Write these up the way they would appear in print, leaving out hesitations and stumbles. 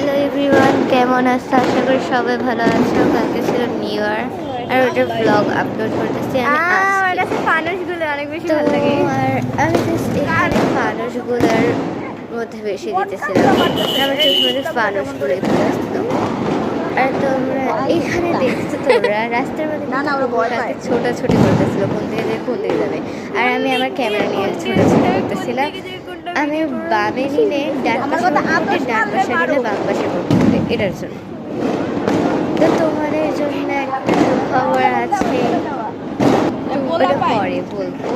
Hello everyone, কেমন আছো? আশা করি সবাই ভালো আছো। কালকে ছিল নিউ ইয়ার আর ওটার ব্লগ আপলোড করতেছি আমি আমার আজকে। কাছে ফানুসগুলো অনেক বেশি তো ভালো লাগে। আর আমি জাস্ট এখানে ফানুসগুলোর মধ্যে বেশি দিতেছিলাম। আমার চোখের মধ্যে ফানুসগুলোই চলে আসতো। আর তোমরা এখানে দেখছো, তোমরা রাস্তার মধ্যে না কিন্তু না, ওরা কুকুর ভয় পায়। কাকে ছোটাছুটি করতেছিল, কোন দিকে যায় কোন দিকে যাবে। আর আমি আমার ক্যামেরা নিয়ে ছোটাছুটি করতেছিলাম। আমি বামে নিলে ডান আমার পাশে কথা পড়তে, আতস ডান মারলে পাশে নিলে মারো। বাম পাশে পড়তে, এটার জন্য। তো তোমাদের জন্য একটা সুখবর আছে, তো ওটা পরে বলবো।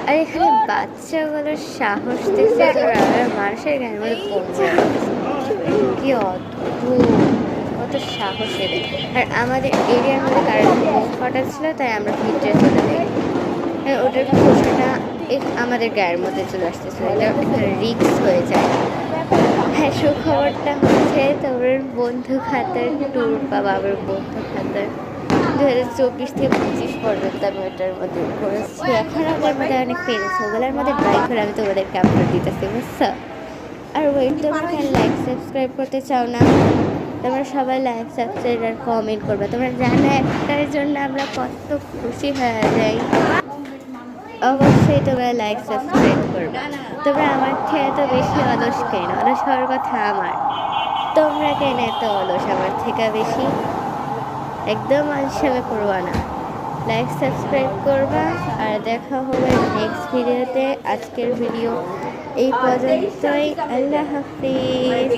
আর এখানে বাচ্চাগুলোর সাহস দেখছে, তোরা মানুষের গায়ের মধ্যে বোম মারতেছে। কি অদ্ভুত, কত সাহস এদের। আর আমাদের এরিয়ার মধ্যে কারেন্ট বোম ফাটাচ্ছিল, তাই আমরা ভিতরে চলে যাই। আর ওটার খোসাটা আমাদের গায়ের মধ্যে চলে আসতেছিল, এটা একটা রিস্ক হয়ে যায়। হ্যাঁ, সুখবরটা হচ্ছে তোমার বন্ধু খাতার ট্যুর বা বাবার বন্ধু খাতার 2024 থেকে 25 পর্যন্ত আমি ওটার মধ্যে করেছি। এখন ওটার মধ্যে অনেক পেরেছে, ওগুলোর মধ্যে ড্রাই করে আমি তোমাদেরকে আপলোড দিতেছি, বুঝছো? আর ওয়েট, তোমরা কেন লাইক সাবস্ক্রাইব করতে চাও না? তোমরা সবাই লাইক সাবস্ক্রাইব আর কমেন্ট করবে। তোমরা জানো একটার জন্য আমরা কত খুশি হয়ে যাই। অবশ্যই তোমরা লাইক সাবস্ক্রাইব করবে। তোমরা আমার থেকে এত বেশি অলস কেন? অলস হওয়ার কথা আমার, তোমরা কেন এত অলস আমার থেকে বেশি? একদম আলসেমি করবা না, লাইক সাবস্ক্রাইব করবা। আর দেখা হবে নেক্সট ভিডিওতে। আজকের ভিডিও এই পর্যন্তই। আল্লাহ হাফিজ।